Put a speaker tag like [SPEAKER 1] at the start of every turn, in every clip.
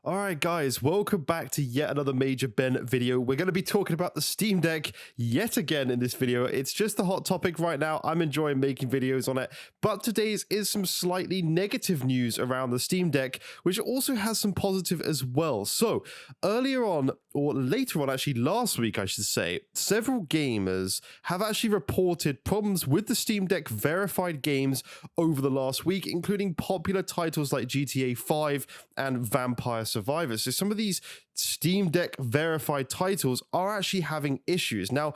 [SPEAKER 1] All right, guys, welcome back to yet another Major Ben video. We're going to be talking about the Steam Deck yet again in this video. It's just a hot topic right now. I'm enjoying making videos on it, but today's is some slightly negative news around the Steam Deck, which also has some positive as well. So earlier on, or later on, actually last week, I should say, several gamers have actually reported problems with the Steam Deck verified games over the last week, including popular titles like GTA 5 and Vampire Survivors. So some of these Steam Deck verified titles are actually having issues. Now,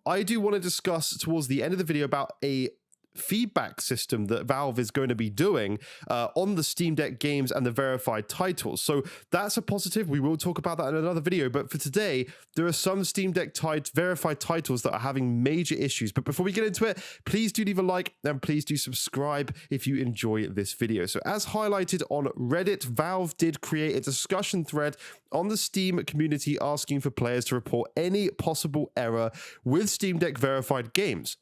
[SPEAKER 1] I do want to discuss towards the end of the video about a feedback system that Valve is going to be doing on the Steam Deck games and the verified titles. So that's a positive. We will talk about that in another video. But for today, there are some Steam Deck verified titles that are having major issues. But before we get into it, please do leave a like and please do subscribe if you enjoy this video. So as highlighted on Reddit, Valve did create a discussion thread on the Steam community asking for players to report any possible error with Steam Deck verified games.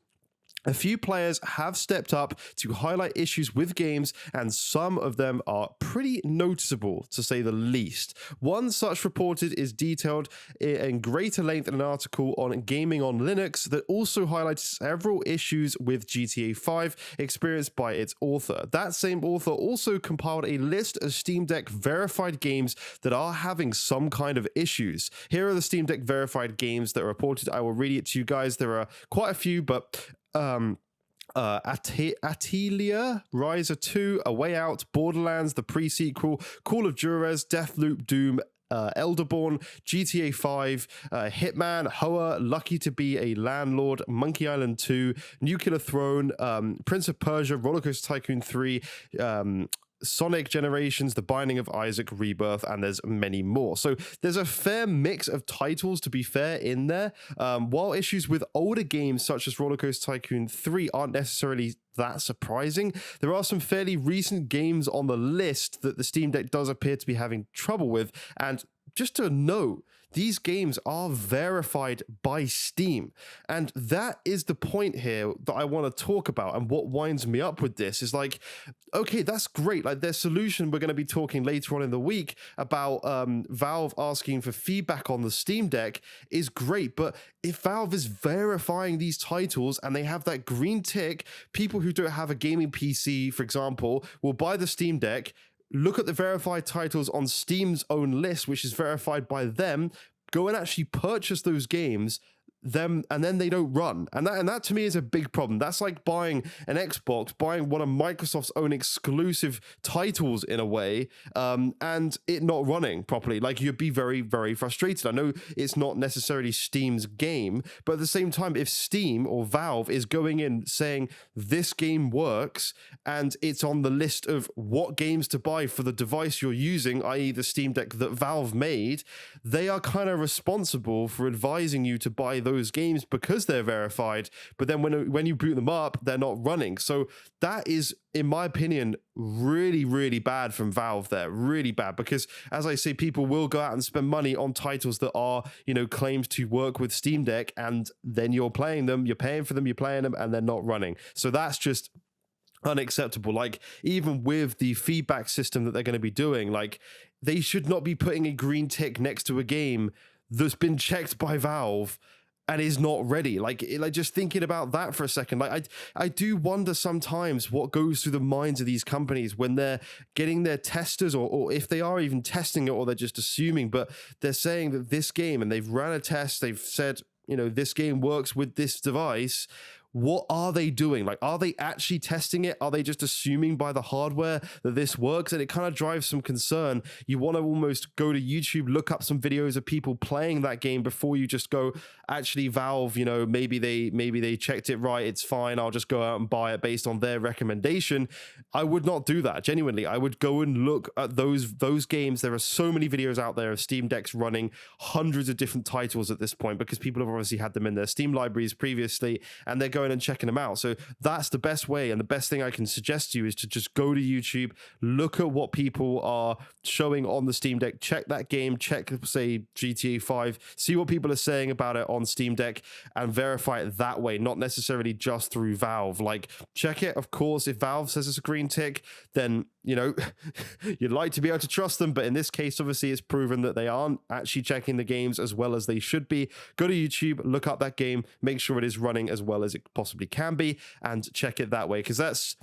[SPEAKER 1] A few players have stepped up to highlight issues with games, and some of them are pretty noticeable, to say the least. One such reported is detailed in greater length in an article on Gaming on Linux that also highlights several issues with GTA 5 experienced by its author. That same author also compiled a list of Steam Deck verified games that are having some kind of issues. Here are the Steam Deck verified games that are reported. I will read it to you guys. There are quite a few, but Atelier, Riser 2, A Way Out, Borderlands, the pre-sequel, Call of Juarez, Deathloop, Doom, Elderborn, GTA 5, Hitman, Hoa, Lucky to Be a Landlord, Monkey Island 2, Nuclear Throne, Prince of Persia, Rollercoaster Tycoon 3, Sonic Generations, The Binding of Isaac, Rebirth, and there's many more. So there's a fair mix of titles, to be fair, in there. While issues with older games such as Rollercoaster Tycoon 3 aren't necessarily that surprising, there are some fairly recent games on the list that the Steam Deck does appear to be having trouble with. And just to note, these games are verified by Steam. And that is the point here that I want to talk about. And what winds me up with this is like, okay, that's great. Like their solution, we're going to be talking later on in the week about Valve asking for feedback on the Steam Deck is great. But if Valve is verifying these titles and they have that green tick, people who don't have a gaming PC, for example, will buy the Steam Deck, look at the verified titles on Steam's own list, which is verified by them, go and actually purchase those games, and then they don't run. And that to me is a big problem. That's like buying an Xbox, buying one of Microsoft's own exclusive titles in a way, and it not running properly. Like you'd be very, very frustrated. I know it's not necessarily Steam's game, but at the same time, if Steam or Valve is going in saying this game works and it's on the list of what games to buy for the device you're using, i.e. the Steam Deck that Valve made, they are kind of responsible for advising you to buy those games because they're verified, but then when you boot them up, they're not running. So that is, in my opinion, really, really bad from Valve there. Really bad, because as I say, people will go out and spend money on titles that are, claimed to work with Steam Deck, and then you're playing them, you're paying for them, you're playing them, and they're not running. So that's just unacceptable. Like even with the feedback system that they're going to be doing, like they should not be putting a green tick next to a game that's been checked by Valve and is not ready. Like just thinking about that for a second, like I do wonder sometimes what goes through the minds of these companies when they're getting their testers, or if they are even testing it, or they're just assuming, but they're saying that this game, and they've ran a test, they've said, this game works with this device. What are they doing? Like, are they actually testing it? Are they just assuming by the hardware that this works? And it kind of drives some concern. You want to almost go to YouTube, look up some videos of people playing that game before you just go, actually, Valve, maybe they checked it right. It's fine. I'll just go out and buy it based on their recommendation. I would not do that. Genuinely, I would go and look at those games. There are so many videos out there of Steam Decks running hundreds of different titles at this point, because people have obviously had them in their Steam libraries previously, and they're going and checking them out. So that's the best way, and the best thing I can suggest to you is to just go to YouTube, look at what people are showing on the Steam Deck, check that game, check, say, GTA 5, see what people are saying about it on Steam Deck, and verify it that way, not necessarily just through Valve. Like, check it, of course. If Valve says it's a green tick, then, you know, you'd like to be able to trust them, but in this case, obviously, it's proven that they aren't actually checking the games as well as they should be. Go to YouTube, look up that game, make sure it is running as well as it possibly can be, and check it that way, because that's,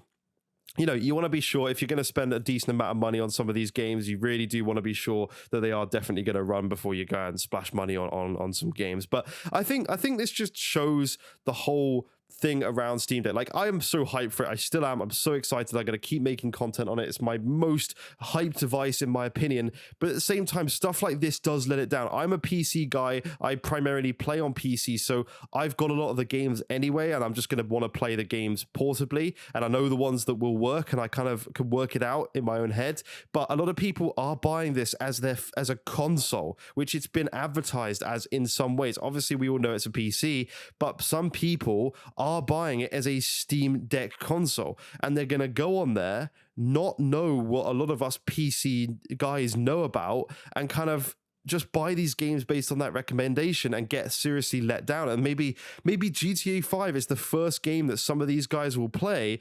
[SPEAKER 1] you know, you want to be sure if you're going to spend a decent amount of money on some of these games, you really do want to be sure that they are definitely going to run before you go and splash money on some games. But I think this just shows the whole thing around Steam Deck. Like, I am so hyped for it. I still am. I'm so excited. I'm going to keep making content on it. It's my most hyped device in my opinion. But at the same time, stuff like this does let it down. I'm a PC guy. I primarily play on PC, so I've got a lot of the games anyway, and I'm just going to want to play the games portably, and I know the ones that will work, and I kind of can work it out in my own head. But a lot of people are buying this as a console, which it's been advertised as in some ways. Obviously, we all know it's a PC, but some people are buying it as a Steam Deck console, and they're going to go on there, not know what a lot of us PC guys know about, and kind of just buy these games based on that recommendation and get seriously let down. And maybe GTA 5 is the first game that some of these guys will play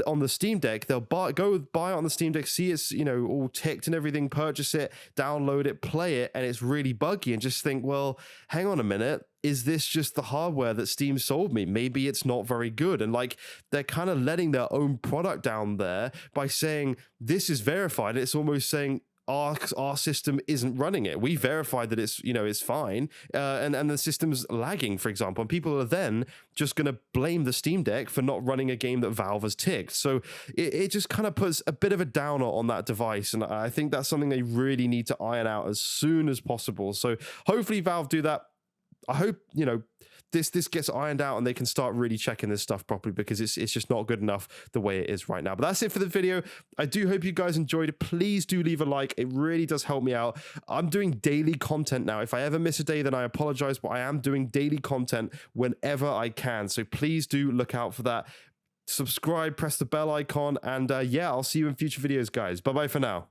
[SPEAKER 1] on the Steam Deck. They'll go buy it on the Steam Deck, see it's, you know, all ticked and everything, purchase it, download it, play it, and it's really buggy, and just think, well, hang on a minute, is this just the hardware that Steam sold me? Maybe it's not very good. And like, they're kind of letting their own product down there by saying this is verified. It's almost saying our system isn't running it. We verified that it's, you know, it's fine, and the system's lagging, for example, and people are then just going to blame the Steam Deck for not running a game that Valve has ticked. So it just kind of puts a bit of a downer on that device, and I think that's something they really need to iron out as soon as possible. So hopefully Valve do that. I hope, you know, this gets ironed out and they can start really checking this stuff properly, because it's just not good enough the way it is right now. But that's it for the video. I do hope you guys enjoyed it. Please do leave a like. It really does help me out. I'm doing daily content now. If I ever miss a day, then I apologize, but I am doing daily content whenever I can. So please do look out for that. Subscribe, press the bell icon, and yeah, I'll see you in future videos, guys. Bye-bye for now.